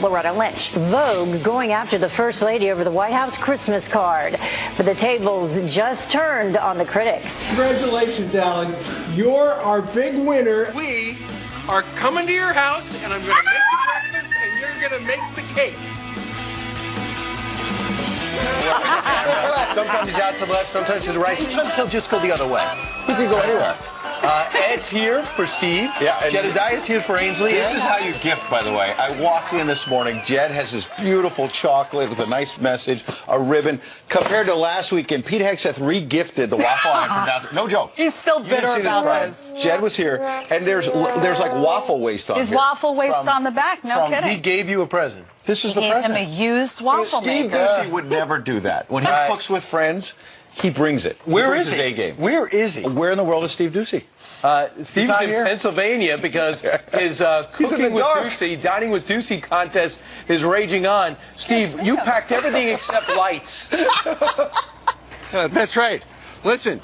Loretta Lynch. Vogue going after the First Lady over the White House Christmas card. But the tables just turned on the critics. Congratulations, Alan. You're our big winner. We are coming to your house, and I'm going to make you breakfast, and you're going to make the cake. Sometimes he's out to the left, sometimes to the right. Sometimes he'll just go the other way. He can go anywhere. Ed's here for Steve. Yeah, Jedediah's here for Ainsley. This is how you gift, by the way. I walked in this morning. Jed has this beautiful chocolate with a nice message, a ribbon. Compared to last weekend, Pete Hegseth re-gifted the waffle iron from downstairs. No joke. He's still bitter about this. Jed was here, and there's like waffle waste on His here. waffle waste on the back. No kidding. He gave you a present. This is the He present. gave him a used waffle Steve maker. Doocy would never do that. When he cooks with friends, he brings it. Where brings is his he? A-game. Where is he? Where in the world is Steve Doocy? Steve's not in here. Pennsylvania because his He's in Cooking the with dark. Doocy, Dining with Doocy contest is raging on. Steve, you packed everything except lights. That's right. Listen,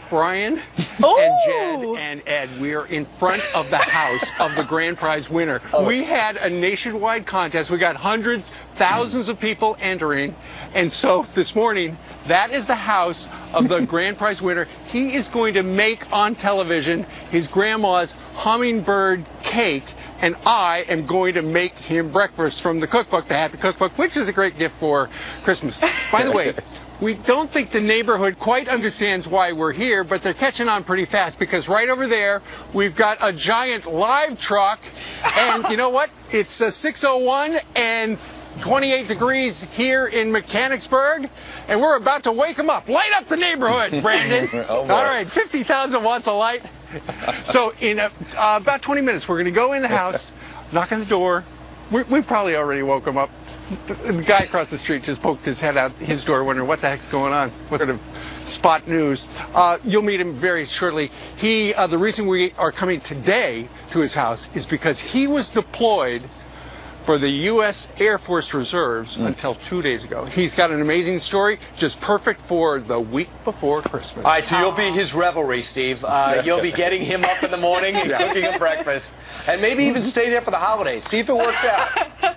Brian Ooh. and Jed and Ed, we are in front of the house of the grand prize winner. We had a nationwide contest. We got hundreds, thousands of people entering. And so this morning, that is the house of the grand prize winner. He is going to make on television his grandma's hummingbird cake, and I am going to make him breakfast from the cookbook, the Happy Cookbook, which is a great gift for Christmas. By the way, we don't think the neighborhood quite understands why we're here, but they're catching on pretty fast because right over there, we've got a giant live truck, and you know what? It's 6:01 and 28 degrees here in Mechanicsburg, and we're about to wake them up. Light up the neighborhood, Brandon. Oh, all right, 50,000 watts of light. So in about 20 minutes, we're going to go in the house, knock on the door. We probably already woke them up. The guy across the street just poked his head out his door, wondering what the heck's going on. What sort of spot news? You'll meet him very shortly. The reason we are coming today to his house is because he was deployed for the U.S. Air Force Reserves until 2 days ago. He's got an amazing story, just perfect for the week before Christmas. All right, so you'll be his revelry, Steve. You'll be getting him up in the morning and cooking him breakfast. And maybe even stay there for the holidays. See if it works out.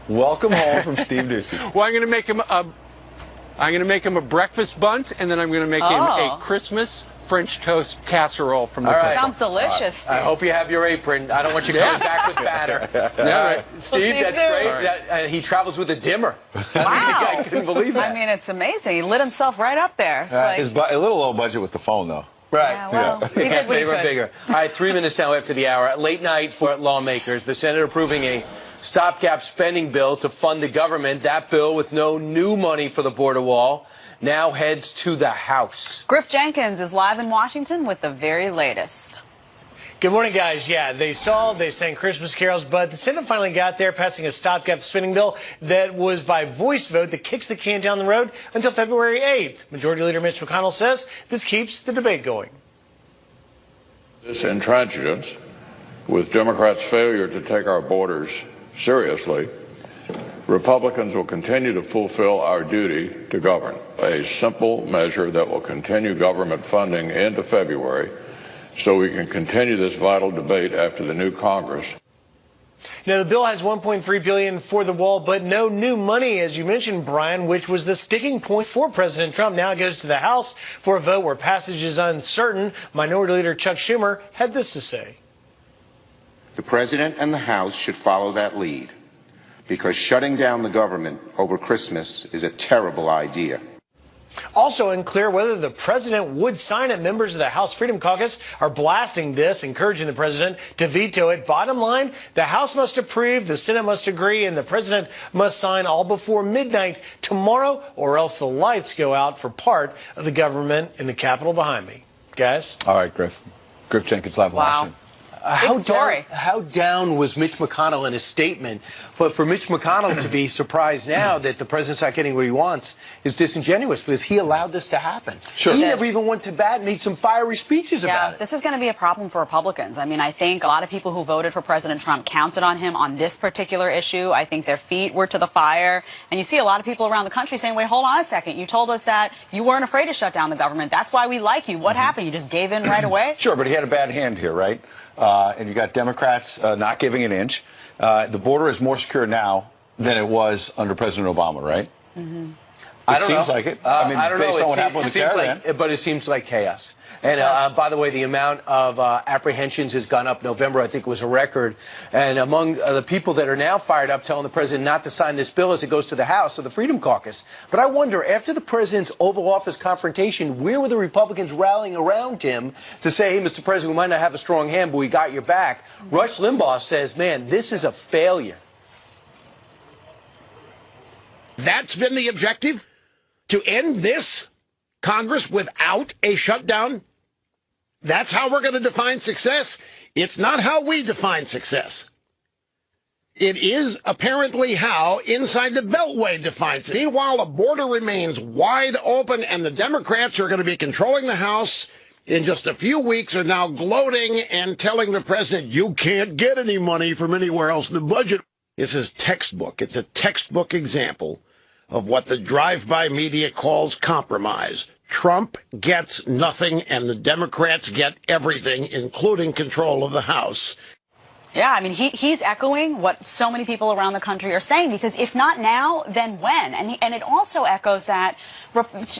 Welcome home from Steve Doocy. Well, I'm going to make him a breakfast bunt, and then I'm going to make him a Christmas French toast casserole from the cookbook. Sounds delicious, Steve. I hope you have your apron. I don't want you coming back with batter. All right, Steve, that's great. He travels with a dimmer. Wow. I couldn't believe that. I mean, it's amazing. He lit himself right up there. It's like, A little low budget with the phone, though. Right. yeah, well, he did what he They were could. bigger. All right, 3 minutes now after the hour. Late night for lawmakers. The Senate approving a stopgap spending bill to fund the government. That bill, with no new money for the border wall, now heads to the House. Griff Jenkins is live in Washington with the very latest. Good morning, guys. Yeah, they stalled, they sang Christmas carols, but the Senate finally got there, passing a stopgap spending bill that was by voice vote that kicks the can down the road until February 8th. Majority Leader Mitch McConnell says this keeps the debate going. This intransigence, with Democrats' failure to take our borders seriously, Republicans will continue to fulfill our duty to govern. A simple measure that will continue government funding into February so we can continue this vital debate after the new Congress. Now, the bill has $1.3 billion for the wall, but no new money, as you mentioned, Brian, which was the sticking point for President Trump. Now it goes to the House for a vote where passage is uncertain. Minority Leader Chuck Schumer had this to say. The President and the House should follow that lead, because shutting down the government over Christmas is a terrible idea. Also unclear whether the president would sign it. Members of the House Freedom Caucus are blasting this, encouraging the president to veto it. Bottom line, the House must approve, the Senate must agree, and the president must sign all before midnight tomorrow, or else the lights go out for part of the government in the Capitol behind me. Guys? All right, Griff. Griff Jenkins, live in Washington. How down was Mitch McConnell in his statement? But for Mitch McConnell to be surprised now that the president's not getting what he wants is disingenuous, because he allowed this to happen. Sure. He never even went to bat and made some fiery speeches about it. This is going to be a problem for Republicans. I mean, I think a lot of people who voted for President Trump counted on him on this particular issue. I think their feet were to the fire. And you see a lot of people around the country saying, wait, hold on a second. You told us that you weren't afraid to shut down the government. That's why we like you. What happened? You just gave in right away? Sure, but he had a bad hand here, right? And you got Democrats not giving an inch. The border is more secure now than it was under President Obama, right? Mm-hmm. I don't seems know. like it. I mean, I don't based know. on what happened with the caravan. But it seems like chaos. And by the way, the amount of apprehensions has gone up. November, I think, was a record. And among the people that are now fired up telling the president not to sign this bill as it goes to the House of the Freedom Caucus. But I wonder, after the president's Oval Office confrontation, where were the Republicans rallying around him to say, hey, Mr. President, we might not have a strong hand, but we got your back? Rush Limbaugh says, man, this is a failure. That's been the objective? To end this Congress without a shutdown? That's how we're going to define success? It's not how we define success. It is apparently how Inside the Beltway defines it. Meanwhile, the border remains wide open, and the Democrats who are going to be controlling the House in just a few weeks are now gloating and telling the president, you can't get any money from anywhere else in the budget. This is textbook. It's a textbook example of what the drive-by media calls compromise. Trump gets nothing, and the Democrats get everything, including control of the House. Yeah, I mean, he's echoing what so many people around the country are saying, because if not now, then when? And it also echoes that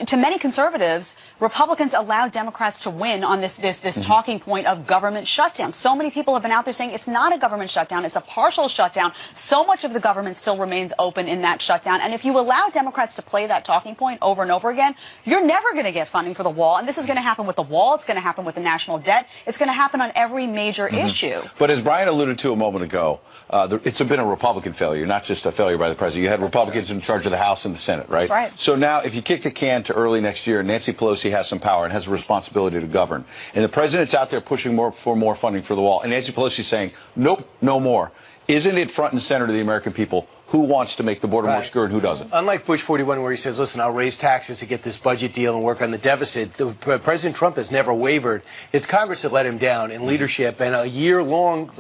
to many conservatives, Republicans allowed Democrats to win on this talking point of government shutdown. So many people have been out there saying it's not a government shutdown, it's a partial shutdown. So much of the government still remains open in that shutdown. And if you allow Democrats to play that talking point over and over again, you're never going to get funding for the wall. And this is going to happen with the wall. It's going to happen with the national debt. It's going to happen on every major issue. But as Brian alluded to a moment ago, it's been a Republican failure, not just a failure by the president. You had Republicans in charge of the House and the Senate, right? That's right. So now, if you kick the can to early next year, Nancy Pelosi has some power and has a responsibility to govern. And the president's out there pushing for more funding for the wall. And Nancy Pelosi's saying, nope, no more. Isn't it front and center to the American people who wants to make the border more secure and who doesn't? Unlike Bush 41, where he says, listen, I'll raise taxes to get this budget deal and work on the deficit, President Trump has never wavered. It's Congress that let him down in leadership, and a year-long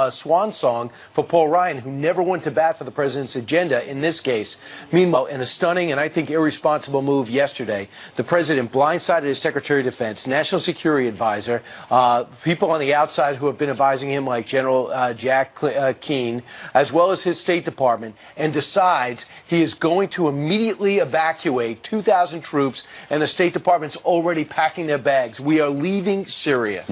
swan song for Paul Ryan, who never went to bat for the president's agenda in this case. Meanwhile, in a stunning and I think irresponsible move yesterday, the president blindsided his Secretary of Defense, National Security Advisor, people on the outside who have been advising him like General Jack Keane, as well as his State Department, and decides he is going to immediately evacuate 2,000 troops, and the State Department's already packing their bags. We are leaving Syria.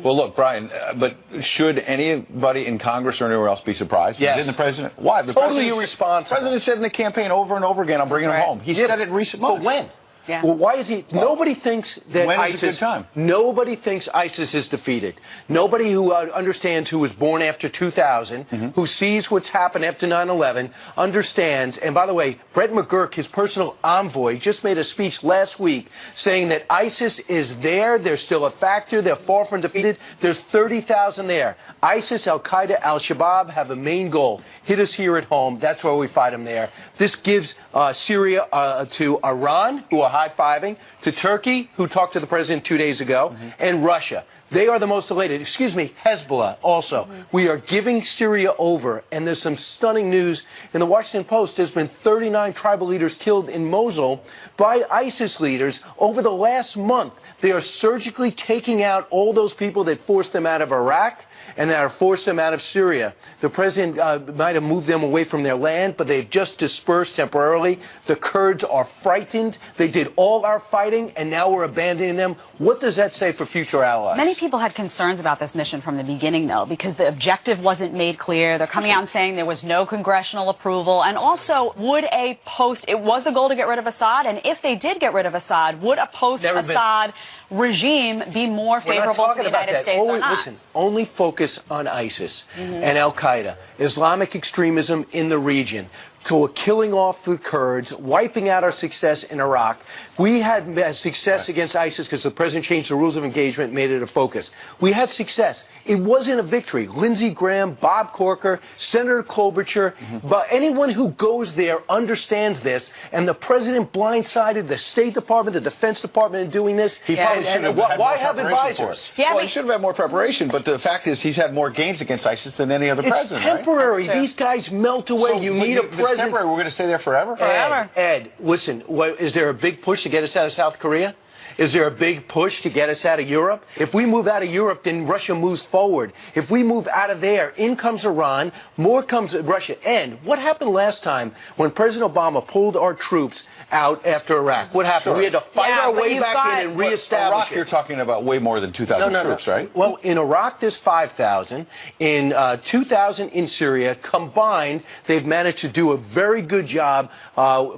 Well, look, Brian, but should anybody in Congress or anywhere else be surprised? Yes. Didn't the president? Why? The Totally irresponsible. The president said in the campaign over and over again, I'm bringing him home. He said it in recent months. But when? Yeah. Well, why is he? Nobody thinks that when is ISIS. a good time? Nobody thinks ISIS is defeated. Nobody who understands, who was born after 2000, who sees what's happened after 9/11, understands. And by the way, Brett McGurk, his personal envoy, just made a speech last week saying that ISIS is there. They're still a factor. They're far from defeated. There's 30,000 there. ISIS, Al Qaeda, Al Shabaab have a main goal: hit us here at home. That's why we fight them there. This gives Syria to Iran, who are high-fiving, to Turkey, who talked to the president 2 days ago, and Russia. They are the most elated. Excuse me, Hezbollah also. We are giving Syria over, and there's some stunning news in the Washington Post. There's been 39 tribal leaders killed in Mosul by ISIS leaders over the last month. They are surgically taking out all those people that forced them out of Iraq and that are forced them out of Syria. The president might have moved them away from their land, but they've just dispersed temporarily. The Kurds are frightened. They did all our fighting, and now we're abandoning them. What does that say for future allies? Many people had concerns about this mission from the beginning, though, because the objective wasn't made clear. They're coming out and saying there was no congressional approval. And also, it was the goal to get rid of Assad, and if they did get rid of Assad, would a post-Assad regime be more favorable to the United States or not? Listen, only focus on ISIS and Al Qaeda, Islamic extremism in the region, to killing off the Kurds, wiping out our success in Iraq. We had success against ISIS because the president changed the rules of engagement, made it a focus. We had success. It wasn't a victory. Lindsey Graham, Bob Corker, Senator Klobuchar, but anyone who goes there understands this. And the president blindsided the State Department, the Defense Department in doing this. He probably should have had why more have preparation for advisors? it. Yeah, well, he should have had more preparation, but the fact is he's had more gains against ISIS than any other It's president. temporary. Right? These guys melt away. You need a president. It's temporary. We're going to stay there forever? Forever. Ed, listen, is there a big push to get us out of South Korea? Is there a big push to get us out of Europe? If we move out of Europe, then Russia moves forward. If we move out of there, in comes Iran, more comes Russia. And what happened last time when President Obama pulled our troops out after Iraq? What happened? Sure. We had to fight our way back in and reestablish Iraq, you're talking about way more than 2,000 troops, right? Well, in Iraq, there's 5,000. In 2,000 in Syria. Combined, they've managed to do a very good job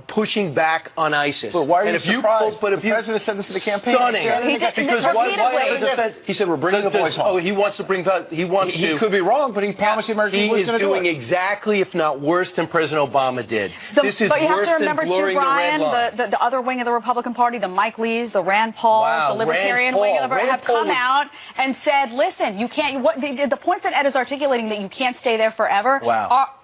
pushing back on ISIS. But why are you surprised? The president said this in the campaign. Stunning. Because he said we're bringing the boys home. Oh, he wants to bring. He could be wrong, but he promised the American people he was going to do it. He is doing exactly, if not worse, than President Obama did. This is worse than blurring the red line. The other wing of the Republican Party, the Mike Lees, the Rand Pauls, the Libertarian wing of it, have come out and said, listen, you can't. The points that Ed is articulating that you can't stay there forever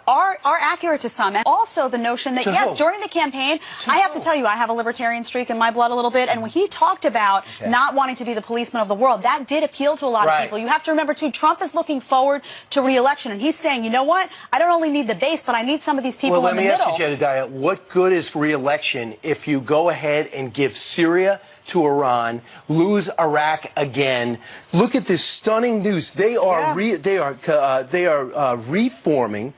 are accurate to some. And also the notion that, yes, during the campaign, I have to tell you, I have a libertarian streak in my blood a little bit. And when he talked about not wanting to be the policeman of the world, that did appeal to a lot of people. You have to remember, too, Trump is looking forward to re-election. And he's saying, you know what? I don't only need the base, but I need some of these people in the middle. Well, let me ask you, Jedediah, what good is re-election if you go ahead and give Syria to Iran, lose Iraq again? Look at this stunning news. They are reforming.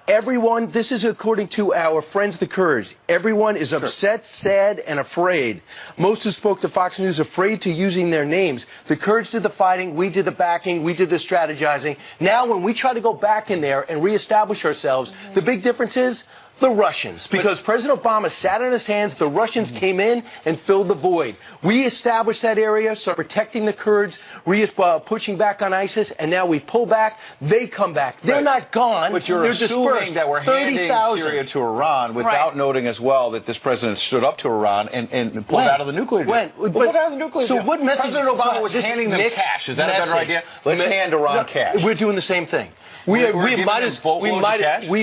Everyone, this is according to our friends the Kurds. Everyone is upset, sad, and afraid. Most who spoke to Fox News afraid to using their names. The Kurds did the fighting, we did the backing, we did the strategizing. Now, when we try to go back in there and reestablish ourselves, the big difference is the Russians, because President Obama sat on his hands, the Russians came in and filled the void. We established that area, so protecting the Kurds, pushing back on ISIS, and now we pull back, they come back. They're not gone. But you're assuming that we're handing Syria to Iran without noting as well that this president stood up to Iran and pulled out of the nuclear deal. Pulled out of the nuclear deal. What message? President Obama was handing them cash. Is that a better idea? Let's hand Iran cash. We're doing the same thing. We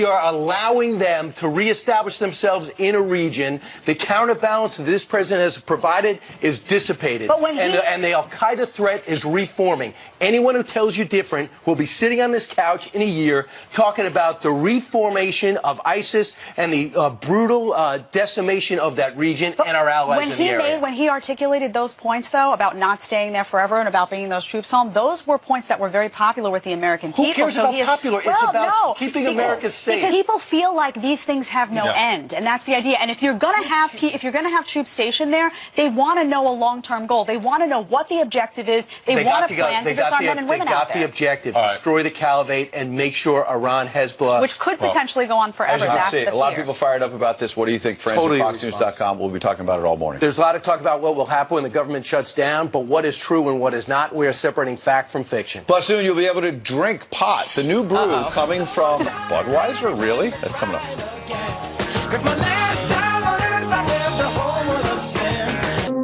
are allowing them to reestablish themselves in a region. The counterbalance that this president has provided is dissipated. And the al-Qaeda threat is reforming. Anyone who tells you different will be sitting on this couch in a year talking about the reformation of ISIS and the brutal decimation of that region and our allies in the area. When he articulated those points, though, about not staying there forever and about bringing those troops home, those were points that were very popular with the American people. Who cares about popular? It's about keeping America safe. Because people feel like these things have no end, and that's the idea. And if you're going to have troops stationed there, they want to know a long-term goal. They want to know what the objective is. They want to plan, because it's our men and women out there. They got the objective: destroy the caliphate and make sure Iran, Hezbollah, which could potentially go on forever. That's a lot of people fired up about this. What do you think, friends? At FoxNews.com. We'll be talking about it all morning. There's a lot of talk about what will happen when the government shuts down, but what is true and what is not. We are separating fact from fiction. Plus, soon you'll be able to drink pot, the new brew coming from Budweiser. Really? That's coming up.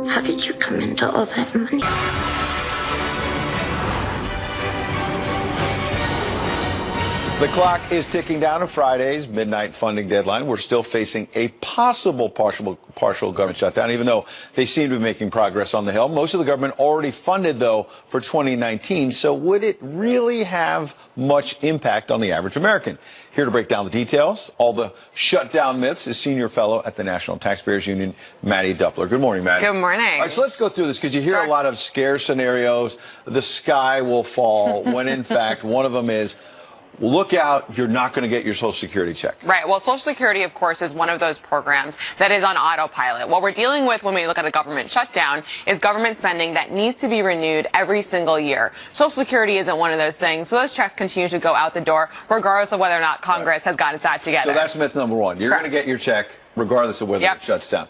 How did you come into all that money? The clock is ticking down to Friday's midnight funding deadline. We're still facing a possible partial government shutdown, even though they seem to be making progress on the Hill. Most of the government already funded, though, for 2019. So would it really have much impact on the average American? Here to break down the details, all the shutdown myths, is senior fellow at the National Taxpayers Union, Maddie Duppler. Good morning, Maddie. Good morning. All right, so let's go through this, because you hear a lot of scare scenarios. The sky will fall, when in fact one of them is, look out, you're not going to get your Social Security check. Right. Well, Social Security, of course, is one of those programs that is on autopilot. What we're dealing with when we look at a government shutdown is government spending that needs to be renewed every single year. Social Security isn't one of those things. So those checks continue to go out the door, regardless of whether or not Congress has got its act together. So that's myth number one. You're going to get your check regardless of whether it shuts down.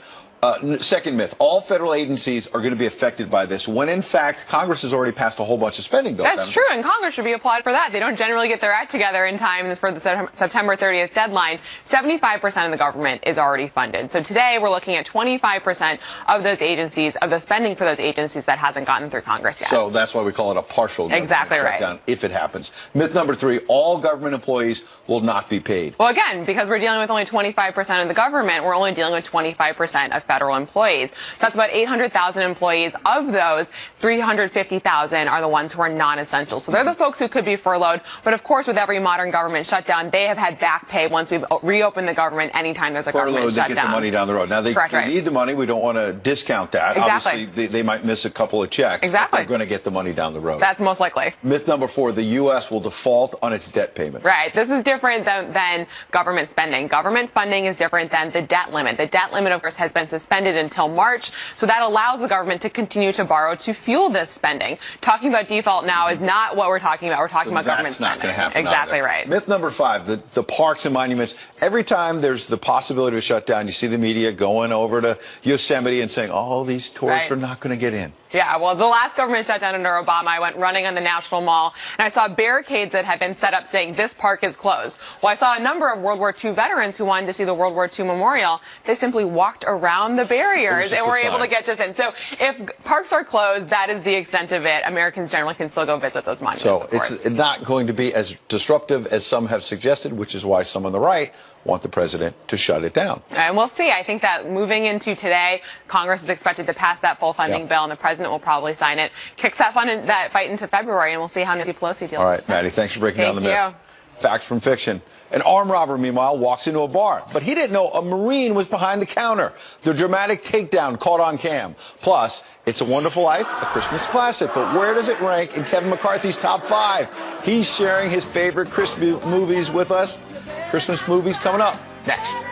Second myth, all federal agencies are going to be affected by this, when in fact Congress has already passed a whole bunch of spending bills. That's true, and Congress should be applauded for that. They don't generally get their act together in time for the September 30th deadline. 75% of the government is already funded. So today we're looking at 25% of those agencies, of the spending for those agencies that hasn't gotten through Congress yet. So that's why we call it a partial government shutdown, if it happens. Myth number three, all government employees will not be paid. Well, again, because we're dealing with only 25% of the government, we're only dealing with 25% of federal employees. That's about 800,000 employees. Of those, 350,000 are the ones who are non-essential. So they're the folks who could be furloughed. But of course, with every modern government shutdown, they have had back pay once we've reopened the government anytime there's a government Furloughed, shutdown. they get the money down the road. Now, they need the money. We don't want to discount that. Exactly. Obviously, they might miss a couple of checks. Exactly. But they're going to get the money down the road. That's most likely. Myth number 4, the U.S. will default on its debt payment. Right. This is different than government spending. Government funding is different than the debt limit. The debt limit, of course, has been suspended until March, so that allows the government to continue to borrow to fuel this spending. Talking about default now is not what we're talking about. We're talking about government spending. That's not going to happen. Exactly right. Myth number 5, the parks and monuments. Every time there's the possibility of a shutdown, you see the media going over to Yosemite and saying, oh, these tourists are not going to get in. Yeah, well, the last government shutdown under Obama, I went running on the National Mall, and I saw barricades that had been set up saying this park is closed. Well, I saw a number of World War II veterans who wanted to see the World War II memorial. They simply walked around the barriers and were able to get just in. So if parks are closed, that is the extent of it. Americans generally can still go visit those monuments, So of course. it's not going to be as disruptive as some have suggested, which is why some on the right want the president to shut it down. And we'll see. I think that moving into today, Congress is expected to pass that full funding bill, and the president will probably sign it. Kicks that fight into February, and we'll see how Nancy Pelosi deals with it. All right, Maddie, thanks for breaking down the myths. Thank you. Facts from fiction. An armed robber, meanwhile, walks into a bar, but he didn't know a Marine was behind the counter. The dramatic takedown caught on cam. Plus, It's a Wonderful Life, a Christmas classic, but where does it rank in Kevin McCarthy's top 5? He's sharing his favorite Christmas movies with us. Christmas movies coming up next.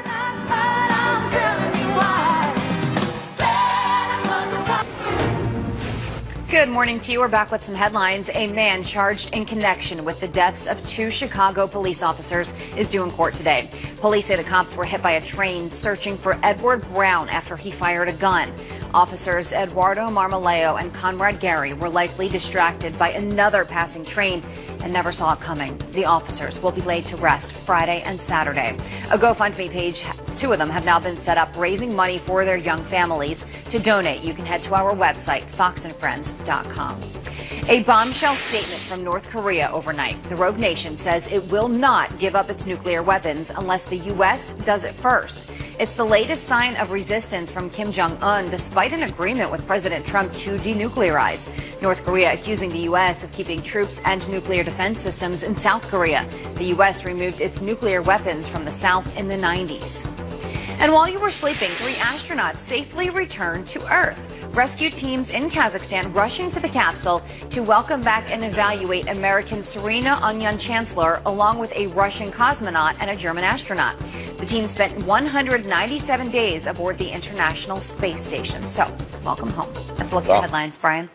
Good morning to you. We're back with some headlines. A man charged in connection with the deaths of 2 Chicago police officers is due in court today. Police say the cops were hit by a train searching for Edward Brown after he fired a gun. Officers Eduardo Marmoleo and Conrad Gary were likely distracted by another passing train and never saw it coming. The officers will be laid to rest Friday and Saturday. A GoFundMe page, 2 of them have now been set up raising money for their young families. To donate, you can head to our website, foxandfriends.com. A bombshell statement from North Korea overnight. The rogue nation says it will not give up its nuclear weapons unless the U.S. does it first. It's the latest sign of resistance from Kim Jong-un, despite an agreement with President Trump to denuclearize. North Korea accusing the U.S. of keeping troops and nuclear defense systems in South Korea. The U.S. removed its nuclear weapons from the South in the 90s. And while you were sleeping, 3 astronauts safely returned to Earth. Rescue teams in Kazakhstan rushing to the capsule to welcome back and evaluate American Serena Onyan-Chancellor along with a Russian cosmonaut and a German astronaut. The team spent 197 days aboard the International Space Station. So, welcome home. Let's look at the headlines, Brian.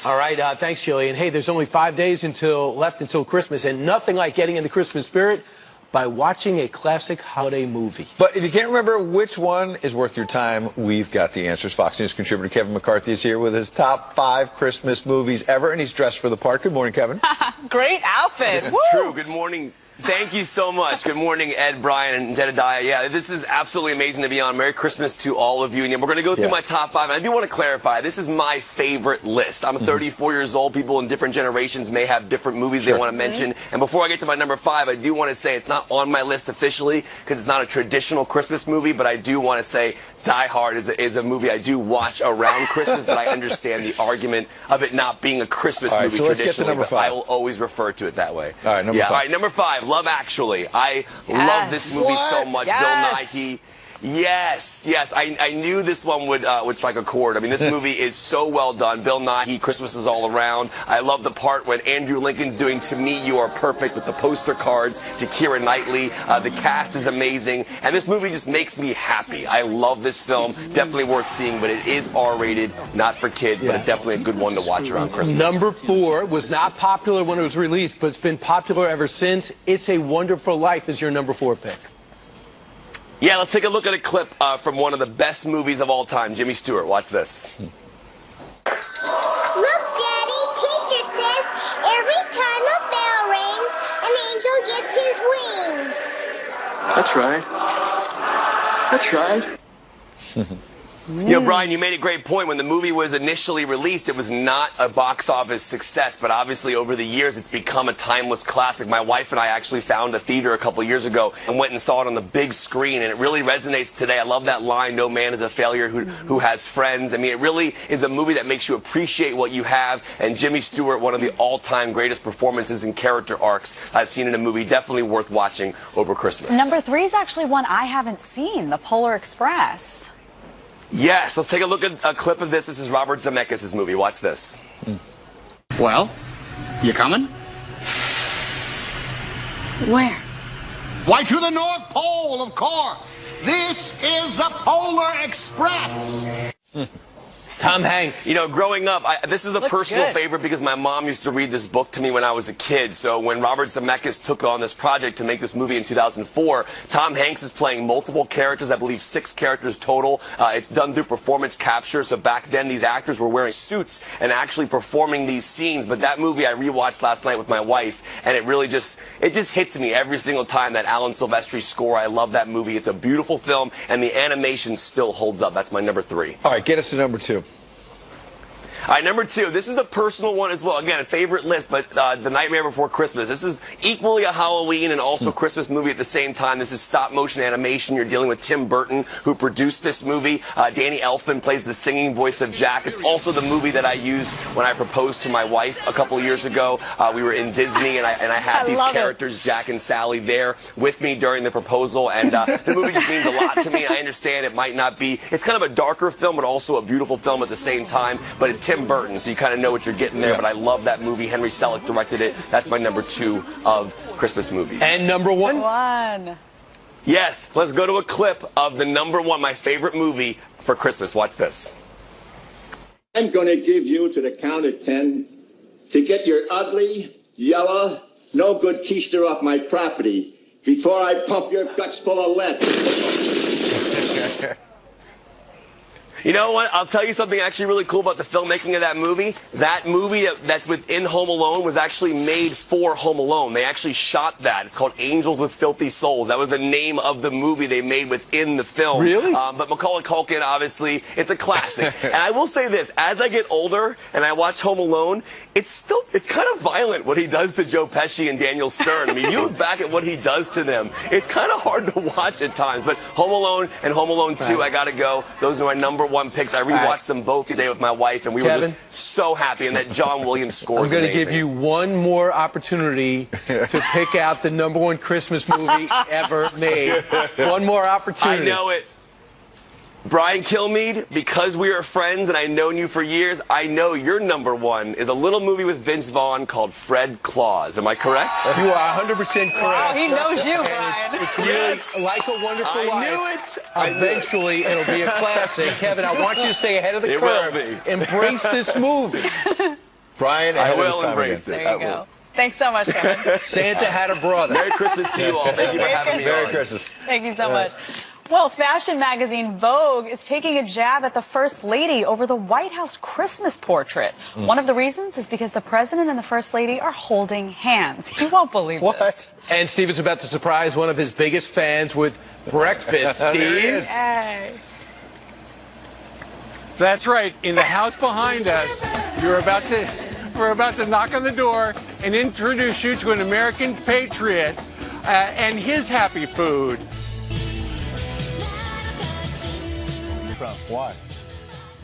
All right, thanks, Jillian. Hey, there's only 5 days left until Christmas, and nothing like getting in the Christmas spirit by watching a classic holiday movie. But if you can't remember which one is worth your time, we've got the answers. Fox News contributor Kevin McCarthy is here with his top 5 Christmas movies ever, and he's dressed for the part. Good morning, Kevin. Great outfit. This is true. Good morning. Thank you so much. Good morning, Ed, Brian, and Jedediah. Yeah, this is absolutely amazing to be on. Merry Christmas to all of you. And we're going to go through my top 5. And I do want to clarify, this is my favorite list. I'm 34 years old. People in different generations may have different movies they want to mention. And before I get to my number 5, I do want to say it's not on my list officially because it's not a traditional Christmas movie, but I do want to say Die Hard is a movie I do watch around Christmas, but I understand the argument of it not being a Christmas movie so let's traditionally, get to number 5. I will always refer to it that way. All right, number 5. All right, number 5, Love Actually. I love this movie so much. Bill Nighy. Yes. I knew this one would strike a chord. I mean, this movie is so well done. Bill Nighy, Christmas is all around. I love the part when Andrew Lincoln's doing To Me, You Are Perfect with the poster cards to Keira Knightley. The cast is amazing. And this movie just makes me happy. I love this film. Definitely worth seeing, but it is R-rated, not for kids, but definitely a good one to watch around Christmas. Number 4 was not popular when it was released, but it's been popular ever since. It's a Wonderful Life is your number 4 pick. Yeah, let's take a look at a clip from one of the best movies of all time. Jimmy Stewart, watch this. Look, Daddy, teacher says every time a bell rings, an angel gets his wings. That's right. That's right. You know, Brian, you made a great point. When the movie was initially released, it was not a box office success, but obviously over the years, it's become a timeless classic. My wife and I actually found a theater a couple years ago and went and saw it on the big screen, and it really resonates today. I love that line, no man is a failure who has friends. I mean, it really is a movie that makes you appreciate what you have, and Jimmy Stewart, one of the all-time greatest performances and character arcs I've seen in a movie, definitely worth watching over Christmas. Number 3 is actually one I haven't seen, The Polar Express. Yes, let's take a look at a clip of this. This is Robert Zemeckis' movie. Watch this. Well, you coming? Where? Why, to the North Pole, of course. This is the Polar Express. Tom Hanks. You know, growing up, this is a personal favorite because my mom used to read this book to me when I was a kid. So when Robert Zemeckis took on this project to make this movie in 2004, Tom Hanks is playing multiple characters, I believe 6 characters total. It's done through performance capture. So back then, these actors were wearing suits and actually performing these scenes. But that movie I rewatched last night with my wife, and it really just hits me every single time, that Alan Silvestri score. I love that movie. It's a beautiful film, and the animation still holds up. That's my number 3. All right, get us to number 2. All right, number 2. This is a personal one as well. Again, a favorite list, but The Nightmare Before Christmas. This is equally a Halloween and also Christmas movie at the same time. This is stop-motion animation. You're dealing with Tim Burton, who produced this movie. Danny Elfman plays the singing voice of Jack. It's also the movie that I used when I proposed to my wife a couple of years ago. We were in Disney, and I had these characters, Jack and Sally, there with me during the proposal. And the movie just means a lot to me. I understand it might not be. It's kind of a darker film, but also a beautiful film at the same time. But it's Tim Burton, so you kind of know what you're getting there. But I love that movie. Henry Selick directed it. That's my number 2 of Christmas movies. And number 1? Yes, let's go to a clip of the number 1, my favorite movie for Christmas. Watch this. I'm going to give you to the count of 10 to get your ugly, yellow, no good keister off my property before I pump your guts full of lead. You know what? I'll tell you something actually really cool about the filmmaking of that movie. That movie that's within Home Alone was actually made for Home Alone. They actually shot that. It's called Angels with Filthy Souls. That was the name of the movie they made within the film. Really? But Macaulay Culkin, obviously, it's a classic. And I will say this, as I get older and I watch Home Alone, it's kind of violent what he does to Joe Pesci and Daniel Stern. I mean, you look back at what he does to them, it's kind of hard to watch at times. But Home Alone and Home Alone 2, I gotta go. Those are my number 1 picks. I rewatched them both today with my wife, and we were just so happy. And that John Williams score is amazing. I'm going to give you one more opportunity to pick out the number 1 Christmas movie ever made. One more opportunity. I know it. Brian Kilmeade, because we are friends and I've known you for years, I know your number 1 is a little movie with Vince Vaughn called Fred Claus. Am I correct? You are 100% correct. Wow, he knows you, Brian. It's really like A Wonderful Life. I knew it. Eventually, it'll be a classic. Kevin, I want you to stay ahead of the curve. Will be. Embrace this movie. Brian, I will embrace it. There you go. Thanks so much, Kevin. Santa had a brother. Merry Christmas to you all. Thank you for having me on. Merry Christmas. Thank you so much. Well, fashion magazine Vogue is taking a jab at the First Lady over the White House Christmas portrait. One of the reasons is because the President and the First Lady are holding hands. You won't believe this. And Steve is about to surprise one of his biggest fans with breakfast. Steve? Hey. That's right. In the house behind us, we're about to knock on the door and introduce you to an American patriot and his happy food. Why?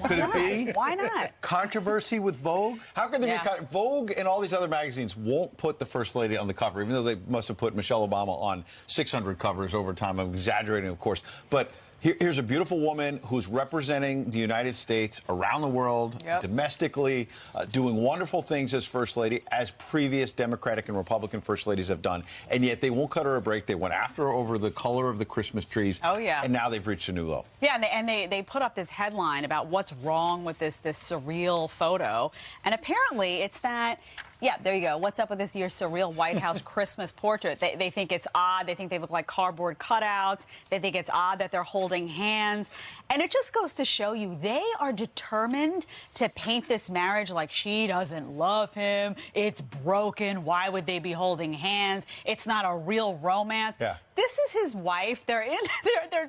Could it be? Why not? Controversy with Vogue? How could there be Vogue and all these other magazines won't put the First Lady on the cover, even though they must have put Michelle Obama on 600 covers over time. I'm exaggerating, of course. But here's a beautiful woman who's representing the United States around the world, domestically, doing wonderful things as First Lady, as previous Democratic and Republican First Ladies have done. And yet they won't cut her a break. They went after her over the color of the Christmas trees. Oh, yeah. And now they've reached a new low. Yeah, and they put up this headline about what's wrong with this surreal photo. And apparently it's that... Yeah, there you go. What's up with this year's surreal White House Christmas portrait? They think it's odd. They think they look like cardboard cutouts. They think it's odd that they're holding hands. And it just goes to show you they are determined to paint this marriage like she doesn't love him. It's broken. Why would they be holding hands? It's not a real romance. Yeah. This is his wife. They're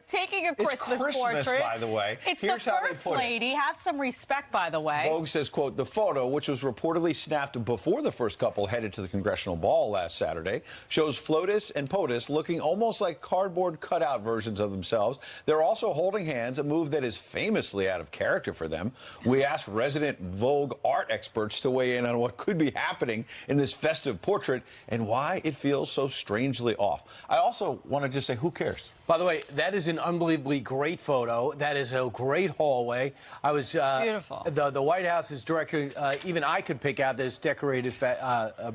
taking a Christmas Christmas, portrait. by the way. It's Here's the how they first put it. lady. Have some respect, by the way. Vogue says, quote, the photo, which was reportedly snapped before the first couple headed to the congressional ball last Saturday, shows FLOTUS and POTUS looking almost like cardboard cutout versions of themselves. They're also holding hands, a move that is famously out of character for them. We asked resident Vogue art experts to weigh in on what could be happening in this festive portrait and why it feels so strangely off. I also want to just say, who cares? By the way, that is an unbelievably great photo. That is a great hallway. I was beautiful. The White House is directing. Even I could pick out that it's decorated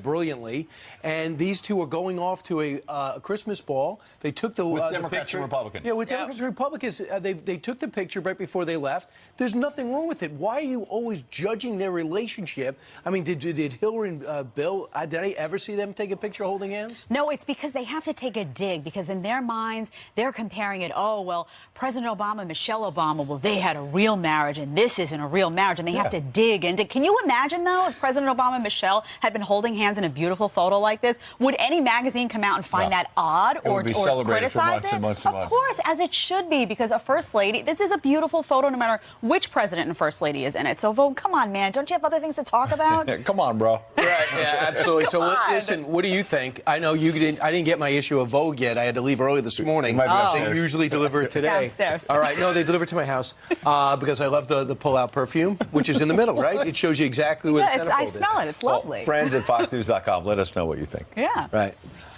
brilliantly. And these two are going off to a Christmas ball. They took the With the Democrats picture. and Republicans. Yeah, with Democrats and Republicans. They took the picture right before they left. There's nothing wrong with it. Why are you always judging their relationship? I mean, did Hillary and Bill? Did I ever see them take a picture holding hands? No, it's because they have to take a dig, because in their minds, they're comparing it. Oh, well, President Obama and Michelle Obama, well, they had a real marriage, and this isn't a real marriage, and they have to dig into. Can you imagine, though, if President Obama and Michelle had been holding hands in a beautiful photo like this? Would any magazine come out and find that odd or celebrated for criticize months it? and months and months. Of course, as it should be, because a first lady, this is a beautiful photo no matter which president and first lady is in it. So, Vogue, come on, man. Don't you have other things to talk about? Come on, bro. Right, yeah, absolutely. So, listen, what do you think? I know you didn't. I didn't get my issue of Vogue yet. I had to leave early this morning. They usually deliver it today. Downstairs. All right, no, they deliver it to my house because I love the pull-out perfume, which is in the middle, right? It shows you exactly what the I smell it. It's lovely. Well, friends at FoxNews.com. Let us know what you think. Yeah. Right.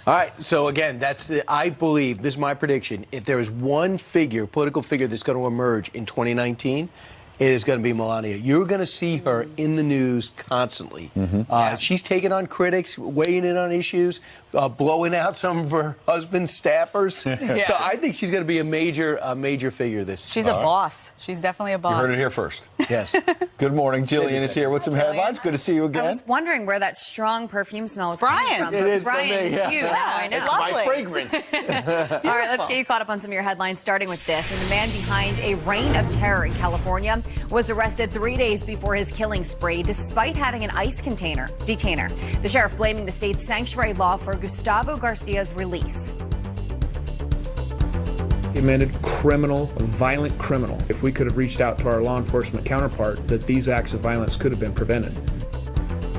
All right. So again, I believe this is my prediction. If there is one political figure that's going to emerge in 2019. It is going to be Melania. You're going to see her in the news constantly. She's taking on critics, weighing in on issues, blowing out some of her husband's staffers. So I think she's going to be a major figure this. She's a boss. She's definitely a boss. You heard it here first. Yes. Good morning. Jillian is here with some headlines. Good to see you I again. was wondering where that strong perfume smell was Brian. coming from. It is Brian, from me, it's you. Now I know. It's my fragrance. All right, let's get you caught up on some of your headlines, starting with this. And the man behind a reign of terror in California was arrested 3 days before his killing spree, despite having an ICE detainer. The sheriff blaming the state's sanctuary law for Gustavo Garcia's release. Committed criminal, violent criminal. If we could have reached out to our law enforcement counterpart, that these acts of violence could have been prevented.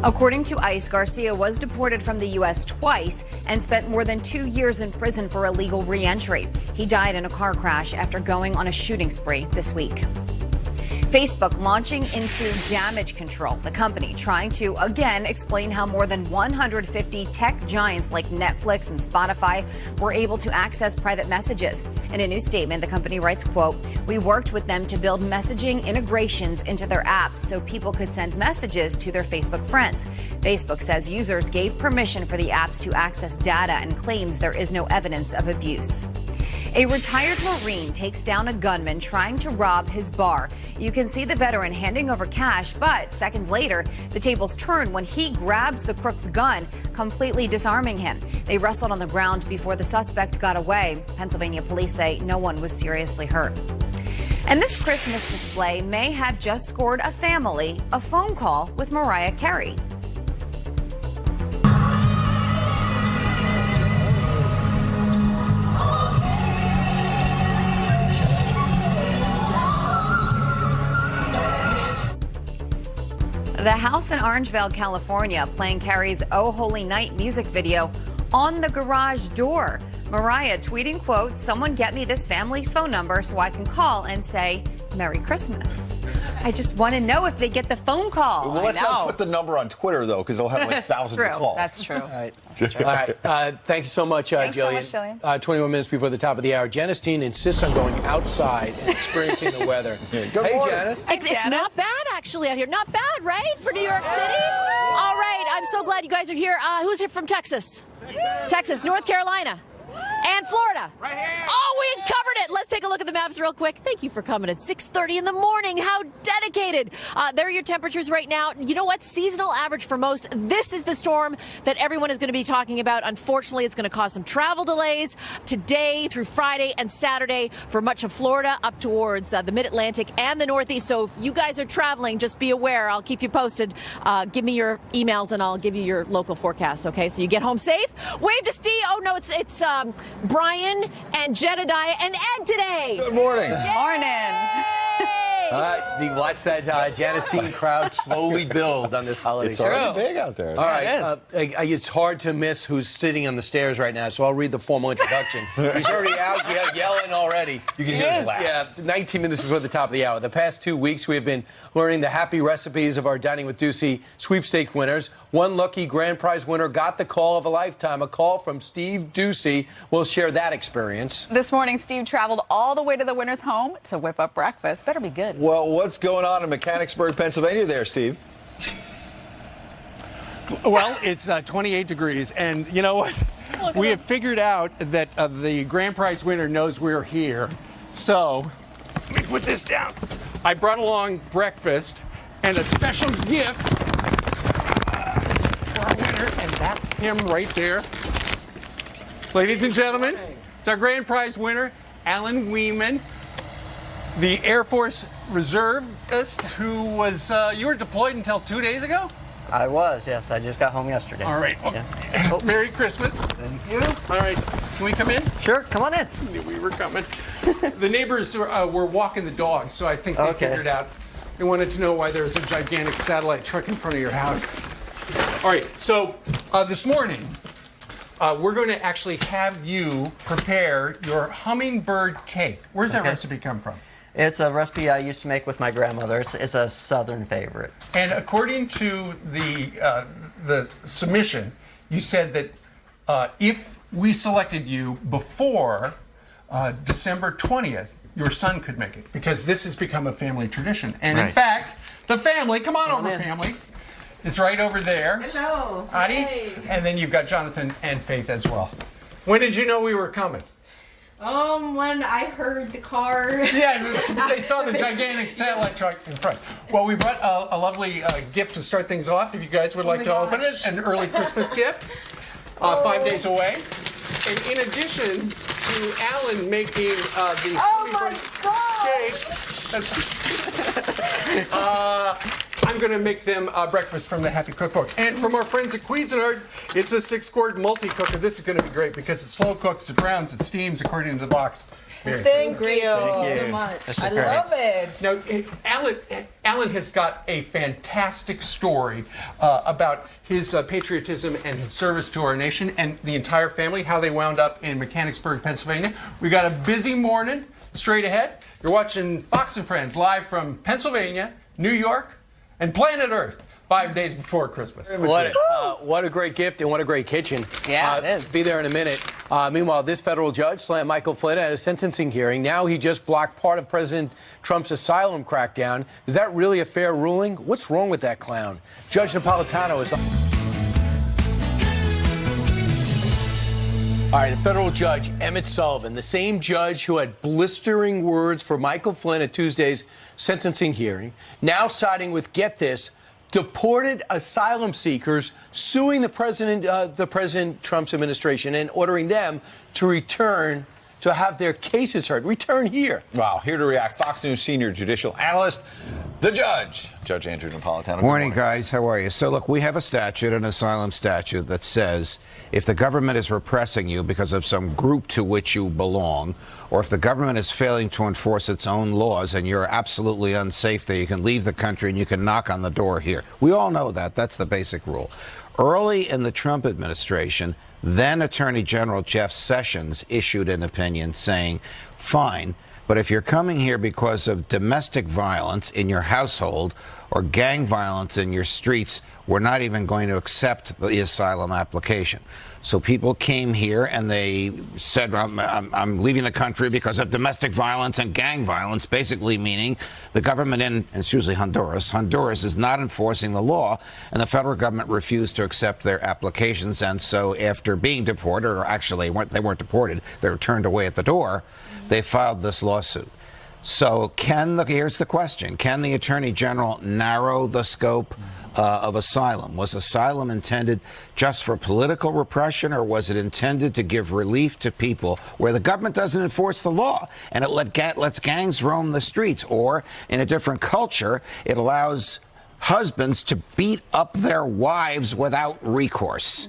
According to ICE, Garcia was deported from the U.S. twice and spent more than 2 years in prison for illegal re-entry. He died in a car crash after going on a shooting spree this week. Facebook launching into damage control. The company trying to, again, explain how more than 150 tech giants like Netflix and Spotify were able to access private messages. In a new statement, the company writes, quote, "We worked with them to build messaging integrations into their apps so people could send messages to their Facebook friends. Facebook says users gave permission for the apps to access data and claims there is no evidence of abuse." A retired Marine takes down a gunman trying to rob his bar. You can see the veteran handing over cash, but seconds later, the tables turn when he grabs the crook's gun, completely disarming him. They wrestled on the ground before the suspect got away. Pennsylvania police say no one was seriously hurt. And this Christmas display may have just scored a family a phone call with Mariah Carey. The house in Orangevale, California, playing Carey's Oh Holy Night music video on the garage door. Mariah tweeting, quote, "Someone get me this family's phone number so I can call and say Merry Christmas." I just want to know if they get the phone call. Well, let's not put the number on Twitter, though, because they'll have like thousands of calls. That's true. All right. All right. Thank you so much, Thanks so Jillian. much, Jillian. 21 minutes before the top of the hour. Janice Dean insists on going outside and experiencing the weather. Good hey, morning. Janice. It's not bad, actually, out here. Not bad, right, for New York City? All right, I'm so glad you guys are here. Who's here from Texas? Texas, North Carolina, and Florida. Right here. Oh, we covered it. Let's take a look at the map. Cavs real quick. Thank you for coming at 6:30 in the morning. How dedicated. There are your temperatures right now. You know what? Seasonal average for most. This is the storm that everyone is going to be talking about. Unfortunately, it's going to cause some travel delays today through Friday and Saturday for much of Florida up towards the mid-Atlantic and the Northeast. So if you guys are traveling, just be aware. I'll keep you posted. Give me your emails and I'll give you your local forecasts, okay? So you get home safe. Wave to Steve. Oh, no, it's Brian and Jedediah and Ed today. Good morning. Good morning. Watch that Janice Dean crowd slowly build on this holiday. It's already big out there. All right. It's hard to miss who's sitting on the stairs right now, so I'll read the formal introduction. He's already out yelling already. You can hear his laugh. Yeah, 19 minutes before the top of the hour. The past 2 weeks, we have been learning the happy recipes of our Dining with Ducey sweepstake winners. One lucky grand prize winner got the call of a lifetime, a call from Steve Ducey. We'll share that experience. This morning, Steve traveled all the way to the winner's home to whip up breakfast. Better be good. Well, what's going on in Mechanicsburg, Pennsylvania there, Steve? Well, it's 28 degrees, and you know what? We have figured out that the grand prize winner knows we're here. So, let me put this down. I brought along breakfast and a special gift for our winner, and that's him right there. Ladies and gentlemen, it's our grand prize winner, Alan Weeman, the Air Force reservist who was, you were deployed until 2 days ago? I was, yes. I just got home yesterday. All right. Okay. Yeah. Merry Christmas. Thank you. All right. Can we come in? Sure. Come on in. I knew we were coming. The neighbors were walking the dogs, so I think they figured out. They wanted to know why there's a gigantic satellite truck in front of your house. All right. So this morning, we're going to actually have you prepare your hummingbird cake. Where's that recipe come from? It's a recipe I used to make with my grandmother. It's a Southern favorite. And according to the submission, you said that if we selected you before December 20th, your son could make it, because this has become a family tradition. And in fact, the family, come on over, family, is right over there. Hello. Adi. Hey. And then you've got Jonathan and Faith as well. When did you know we were coming? When I heard the car. Yeah, they saw the gigantic satellite truck in front. Well, we brought a lovely gift to start things off. If you guys would like to open it, an early Christmas gift, 5 days away. And in addition to Alan making the cake, I'm going to make them breakfast from the Happy Cookbook. And from our friends at Cuisinart, it's a 6-quart multi-cooker. This is going to be great because it slow cooks, it browns, it steams according to the box. Thank you so much. I love it. Now, Alan has got a fantastic story about his patriotism and his service to our nation and the entire family, how they wound up in Mechanicsburg, Pennsylvania. We got a busy morning straight ahead. You're watching Fox and Friends live from Pennsylvania, New York, and Planet Earth 5 days before Christmas. What a great gift and what a great kitchen. Yeah, it is. Be there in a minute. Meanwhile, this federal judge slammed Michael Flynn at a sentencing hearing. Now he just blocked part of President Trump's asylum crackdown. Is that really a fair ruling? What's wrong with that clown? Judge Napolitano is... All right, a federal judge, Emmett Sullivan, the same judge who had blistering words for Michael Flynn at Tuesday's sentencing hearing, now siding with, get this, deported asylum seekers suing the President Trump's administration and ordering them to return to have their cases heard. Return here. Wow. Here to react, Fox News senior judicial analyst, the judge, Judge Andrew Napolitano. Morning, guys. How are you? So, look, we have a statute, an asylum statute, that says if the government is repressing you because of some group to which you belong, or if the government is failing to enforce its own laws and you're absolutely unsafe there, you can leave the country and you can knock on the door here. We all know that. That's the basic rule. Early in the Trump administration, then Attorney General Jeff Sessions issued an opinion saying, fine, but if you're coming here because of domestic violence in your household or gang violence in your streets, we're not even going to accept the asylum application. So people came here and they said, I'm leaving the country because of domestic violence and gang violence, basically meaning the government and it's usually Honduras is not enforcing the law, and the federal government refused to accept their applications. And so after being deported, or actually they weren't deported, they were turned away at the door, they filed this lawsuit. So here's the question. Can the Attorney General narrow the scope of asylum? Was asylum intended just for political repression, or was it intended to give relief to people where the government doesn't enforce the law and it lets gangs roam the streets? Or in a different culture, it allows husbands to beat up their wives without recourse?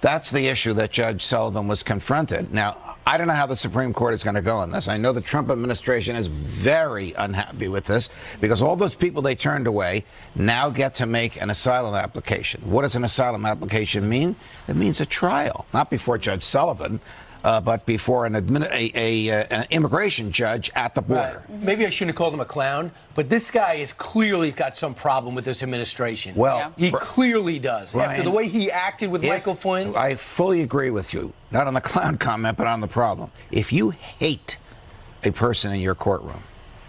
That's the issue that Judge Sullivan was confronted. Now, I don't know how the Supreme Court is going to go on this. I know the Trump administration is very unhappy with this because all those people they turned away now get to make an asylum application. What does an asylum application mean? It means a trial, not before Judge Sullivan, but before an immigration judge at the border. Right. Maybe I shouldn't have called him a clown, but this guy has clearly got some problem with this administration. Well, he clearly does. Ryan, after the way he acted with Michael Flynn. I fully agree with you, not on the clown comment, but on the problem. If you hate a person in your courtroom,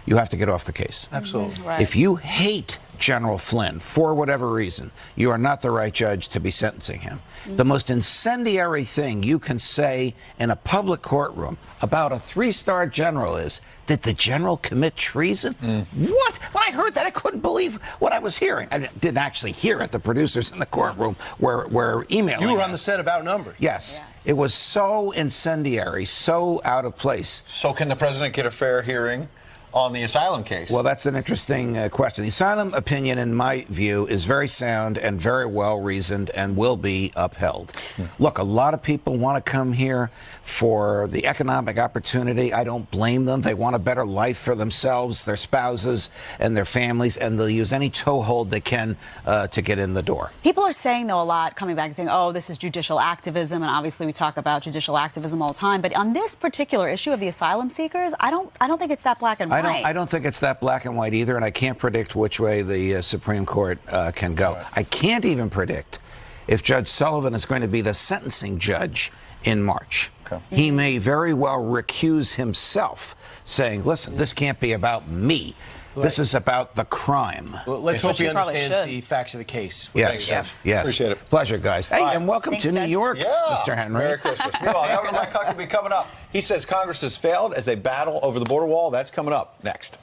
you have to get off the case. Absolutely. Right. If you hate General Flynn for whatever reason, you are not the right judge to be sentencing him. The most incendiary thing you can say in a public courtroom about a 3-star general is, did the general commit treason? What? When I heard that, I couldn't believe what I was hearing. I didn't actually hear it. The producers in the courtroom were emailing. You were on the set of Outnumbered. Yes. It was so incendiary, so out of place. So can the president get a fair hearing on the asylum case? Well, that's an interesting question. The asylum opinion, in my view, is very sound and very well reasoned and will be upheld. Look, a lot of people want to come here for the economic opportunity. I don't blame them. They want a better life for themselves, their spouses, and their families, and they'll use any toehold they can to get in the door. People are saying, though, a lot, coming back and saying, oh, this is judicial activism, and obviously we talk about judicial activism all the time, but on this particular issue of the asylum seekers, I don't think it's that black and white. I don't think it's that black and white either, and I can't predict which way the Supreme Court can go. Right. I can't even predict if Judge Sullivan is going to be the sentencing judge in March. Okay. He may very well recuse himself, saying, listen, this can't be about me. Right. This is about the crime. Well, let's hope he understands the facts of the case. Yes, yes. Appreciate it. Pleasure, guys. Hey, and welcome to New York, Mr. Henry. Merry Christmas. Meanwhile, Governor Mike Huckabee will be coming up. He says Congress has failed as they battle over the border wall. That's coming up next.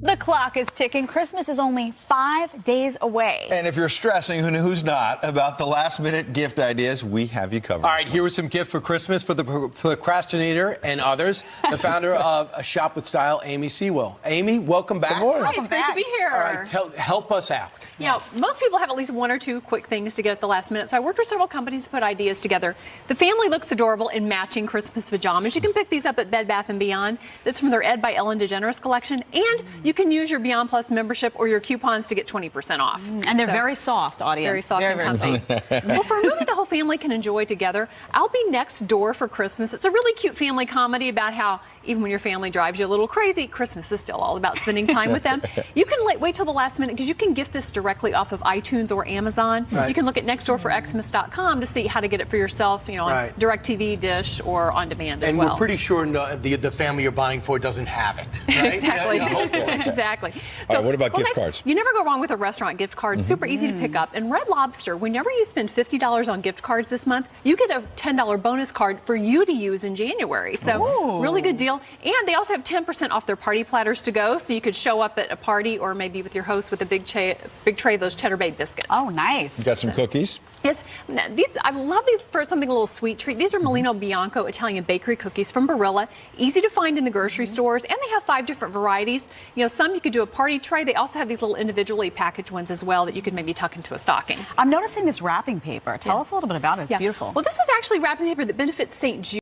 The clock is ticking. Christmas is only 5 days away. And if you're stressing, who's not, about the last-minute gift ideas, we have you covered. All right, here was some gift for Christmas for the procrastinator and others. The founder of A Shop with Style, Amy Sewell. Amy, welcome back. Hi, it's great to be here. All right, help us out. You know, most people have at least one or two quick things to get at the last minute, so I worked with several companies to put ideas together. The family looks adorable in matching Christmas pajamas. You can pick these up at Bed Bath & Beyond. That's from their Ed by Ellen DeGeneres collection, and you can use your Beyond Plus membership or your coupons to get 20% off. And they're very soft, audience. Very soft and comfy. Well, for a movie the whole family can enjoy together, I'll Be Next Door for Christmas. It's a really cute family comedy about how even when your family drives you a little crazy, Christmas is still all about spending time with them. You can wait till the last minute because you can gift this directly off of iTunes or Amazon. Right. You can look at nextdoorforxmas.com to see how to get it for yourself, you know, on DirecTV, Dish, or on demand as well. And we're pretty sure the family you're buying for doesn't have it. Right? Exactly. Exactly. So, what about gift cards? You never go wrong with a restaurant gift card. Super easy to pick up. And Red Lobster, whenever you spend $50 on gift cards this month, you get a $10 bonus card for you to use in January. So really good deal. And they also have 10% off their party platters to go. So you could show up at a party or maybe with your host with a big tray of those Cheddar Bay biscuits. Oh, nice. You got some cookies? Yes. I love these for something a little sweet treat. These are Molino Bianco Italian bakery cookies from Barilla. Easy to find in the grocery stores. And they have 5 different varieties. You know, some you could do a party tray. They also have these little individually packaged ones as well that you could maybe tuck into a stocking. I'm noticing this wrapping paper. Tell us a little bit about it. It's beautiful. Well, this is actually wrapping paper that benefits St. Jude.